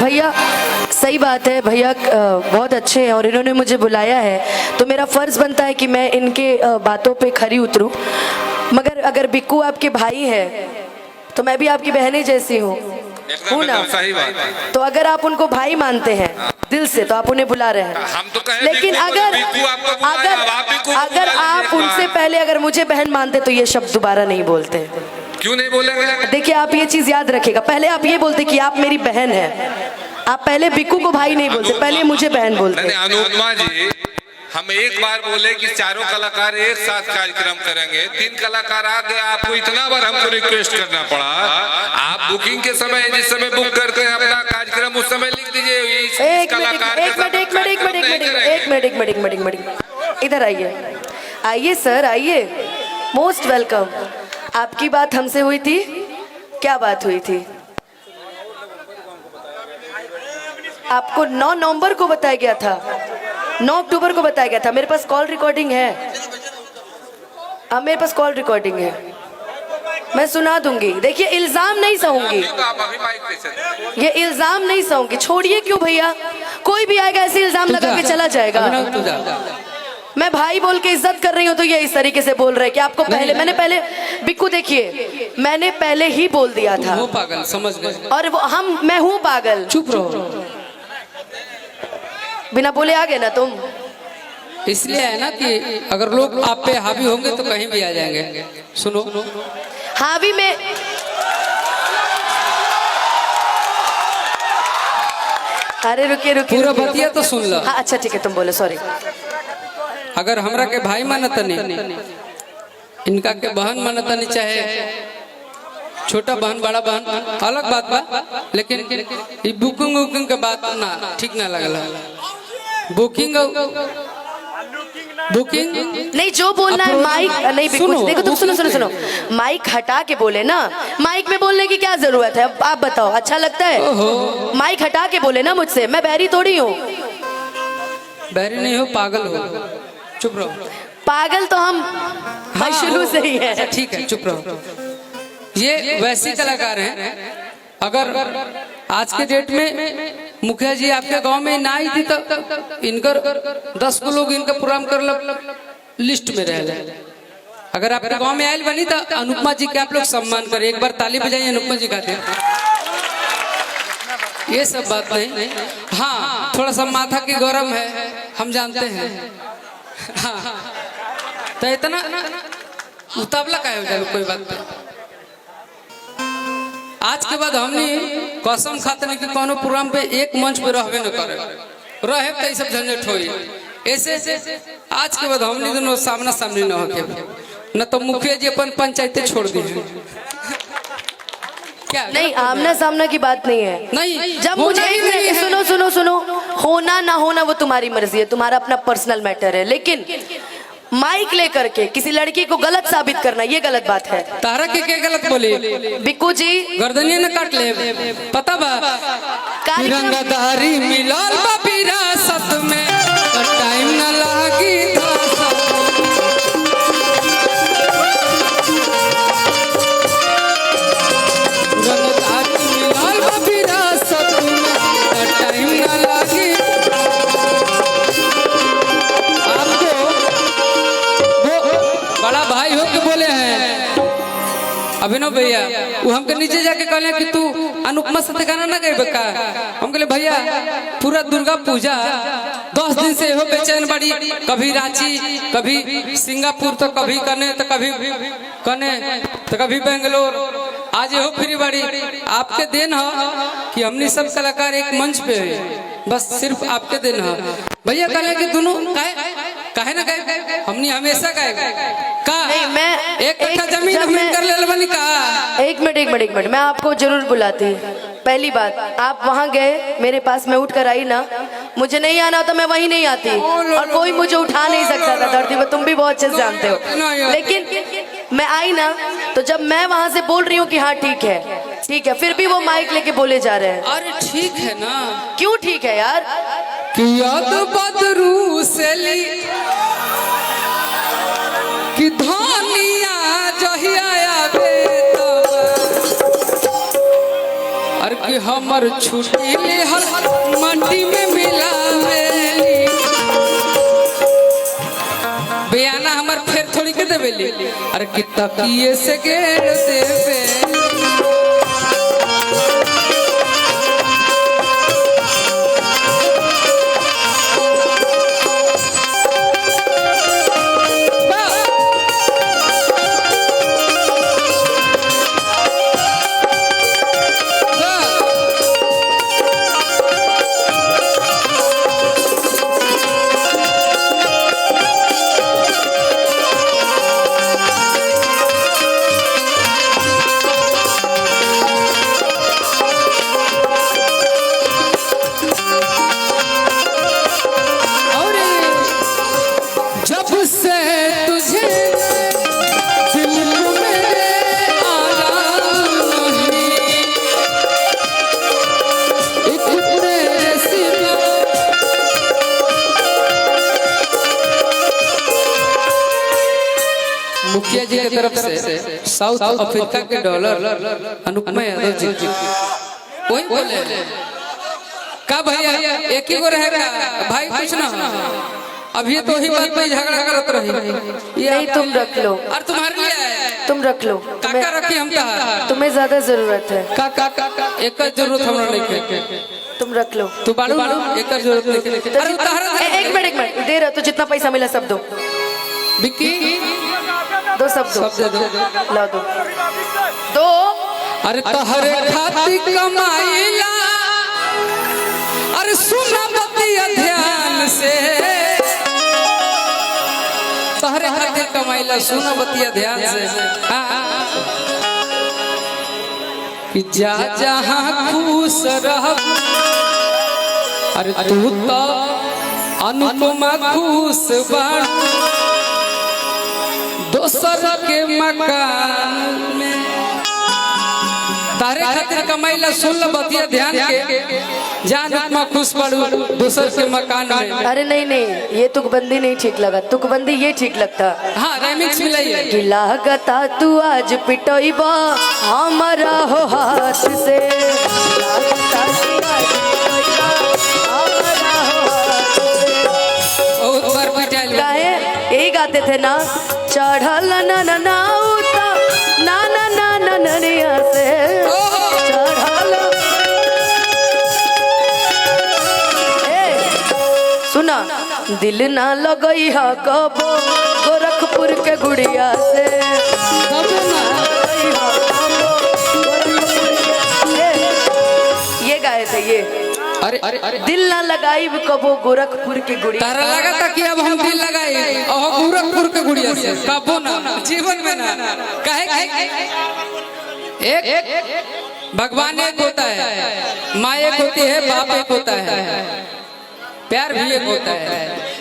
भैया सही बात है, भैया बहुत अच्छे हैं और इन्होंने मुझे बुलाया है तो मेरा फ़र्ज़ बनता है कि मैं इनके बातों पे खरी उतरूं। मगर अगर बिक्कू आपके भाई है तो मैं भी आपकी बहनें जैसी हूँ ना। सही बात है। तो अगर आप उनको भाई मानते हैं दिल से तो आप उन्हें बुला रहे हैं। हम तो कहे लेकिन अगर अगर आप उनसे पहले अगर मुझे बहन मानते तो ये शब्द दोबारा नहीं बोलते। क्यों नहीं बोलेंगे? देखिए आप ये चीज याद रखिएगा, पहले आप ये बोलते कि आप मेरी बहन है, आप पहले बिक्कू को भाई नहीं बोलते, पहले मुझे बहन बोलते। अनुपमा जी, हम एक बार बोले कि चारों कलाकार एक साथ कार्यक्रम करेंगे, 3 कलाकार आ गए, आपको इतना बार हमको रिक्वेस्ट करना पड़ा। आप बुकिंग के समय जिस समय बुक करते हैं अपना कार्यक्रम उस समय लिख दीजिए एक मिनट इधर आइए, आइए सर आइए, मोस्ट वेलकम। आपकी बात हमसे हुई थी, क्या बात हुई थी? आपको 9 नवंबर को बताया गया था, 9 अक्टूबर को बताया गया था। मेरे पास कॉल रिकॉर्डिंग है, अब मेरे पास कॉल रिकॉर्डिंग है, मैं सुना दूंगी। देखिए इल्जाम नहीं सहूंगी, ये इल्जाम नहीं सहूंगी। छोड़िए क्यों भैया, कोई भी आएगा ऐसे इल्जाम लगा के चला जाएगा। मैं भाई बोल के इज्जत कर रही हूँ तो ये इस तरीके से बोल रहे हैं कि आपको पहले मैंने पहले बिक्कू देखिए मैंने पहले ही बोल दिया था। वो पागल समझ गए। और वो मैं हूँ पागल। चुप रहो, बिना बोले आ गए ना तुम। इसलिए है ना कि अगर लोग आप पे हावी होंगे तो कहीं भी आ जाएंगे। सुनो हावी में अरे रुकिए रुकिए पूरा बतिया तो सुन लो। हाँ अच्छा ठीक है, तुम बोले सॉरी। अगर हमरा के भाई मानता नहीं, इनका के बहन मानता नहीं, चाहे छोटा बहन बड़ा बहन अलग बात बा, लेकिन ये बुकिंग वुकिंग के बात ना ठीक ना लगला। बुकिंग नहीं, जो बोलना है माइक नहीं बिल्कुल। देखो तुम सुनो सुनो सुनो, माइक हटा के बोले ना, माइक में बोलने की क्या जरूरत है? अब आप बताओ, अच्छा लगता है? माइक हटा के बोले ना मुझसे, मैं बहरी थोड़ी हूँ। बहरी नहीं हो, पागल हो। चुप रहो। पागल तो हम शुरू से ही है। ठीक है चुप रहो। ये वैसे कलाकार हैं, अगर आज के डेट में मुखिया जी आपके गांव में ना आई थी तो इनकर 10 को लोग इनका प्रोग्राम कर लिस्ट में रह जाए। अगर आपके गांव में आयल बनी तो अनुपमा जी के आप लोग सम्मान करें। एक बार ताली बजाइए अनुपमा जी का दे। ये सब बात नहीं, हाँ थोड़ा सा माथा की गौरव है, हम जानते हैं। हाँ तो इतना उतावला का हो जाए, कोई बात नहीं। आज के बाद हमने कसम खाते नहीं कि कोनो प्रोग्राम पे एक मंच पे रहबे न करे, रहे तो सब झंझट होई। ऐसे आज के बाद हमने दोनों सामना सामने न होके, न तो मुखिया जी अपन पंचायतें छोड़ दी क्या? नहीं, आमना सामना की बात नहीं है। नहीं, जब मुझे सुनो सुनो सुनो, होना ना होना वो तुम्हारी मर्जी है, तुम्हारा अपना पर्सनल मैटर है, लेकिन माइक लेकर के किसी लड़की को गलत साबित करना ये गलत बाट है। तारा के क्या गलत बोली? बिक्कू जी गर्दनिया न काट ले, पता बा रंगदारी मिलल बा विरासत में, टाइम न लागी अभिनव भैया। वो हमके नीचे जाके कहले कि तू अनुपमा से गाना ना गाइबे का? हम कहले भैया पूरा दुर्गा पूजा 10 दिन से हो बेचैन बड़ी, कभी रांची कभी सिंगापुर तो कभी कने तो कभी बेंगलोर, आज हो फ्री बड़ी। आपके देन हो कि हमने सब कलाकार एक मंच पे है, बस सिर्फ आपके देन हो भैया। कहले कि दोनों काहे ना गाए, हमने हमेशा गाएगा का। नहीं, मैं एक कट्ठा जमीन हम कर ले बनी का। एक मिनट मैं आपको जरूर बुलाती। पहली बात, आप वहाँ गए मेरे पास, मैं उठ कर आई ना, मुझे नहीं आना होता मैं वहीं नहीं आती और कोई मुझे उठा नहीं सकता था धरती पर, तुम भी बहुत अच्छे से जानते हो। लेकिन मैं आई ना, तो जब मैं वहाँ से बोल रही हूँ कि हाँ ठीक है, फिर भी वो माइक लेके बोले जा रहे हैं। अरे ठीक है ना, क्यों ठीक है यार? कि याद बदरू से ली कि धनिया जहिया आवे, अरे कि हमर छुट्टी ले हर माटी में मिलावेली बयाना हमर फेर थोड़ी के देवेली अरे कि तकिए से गेड़ देवे मुखिया जी की तरफ से साउथ अफ्रीका के डॉलर अनुपमा यादव जी वही बोले का भैया एक ही को रहेगा भाई कुछ ना अभी तो ही बात पे झगड़ा करत रही यही तुम रख लो और तुम्हारे लिए तुम रख लो काका रखी हम तुम्हें ज्यादा जरूरत है काका एक जरूरत हमरा नहीं है तुम रख लो तू बाड़ू एक जरूरत नहीं अरे एक मिनट दे रहा तो जितना पैसा मिला सब दो विक्की दो सब दो ला दो अरे तहरे खातिर कमाईला अरे सुना बतिया ध्यान से तहरे खातिर कमाईला सुना बतिया ध्यान से कि जा जहां खुश रह अरे तू तो अनुपमा खुश बाड़ दोसर के मकान में तारे खातिर कमाईला सुन ल बतिया ध्यान के जान आत्मा खुश पड़ू दोसर के मकान में अरे नहीं ये तुकबंदी नहीं ठीक लगा तुकबंदी ये ठीक लगता हाँ रेमिक्स मिलाइए कि लागता तू आज पिटोइबा हमारा हो हाथ से लागता तू आज पिटोइबा हमारा हो हाथ से बहुत बार पिटाइल गाए यही गाते थे ना चढ़ल ना ना ना उता ना ना ना ना नरिया से चढ़ल सुना दिल ना लगई हा कबो गोरखपुर के गुड़िया से ये गाए थे ये अरे दिल ना लगाई कबो गोरखपुर के गुड़िया तारा लगा था कि अब हम दिल लगाए और गोरखपुर के गुड़िया से कबो ना जीवन में ना कहे एक भगवान एक होता है माँ एक होती है बाप एक होता है प्यार भी एक होता है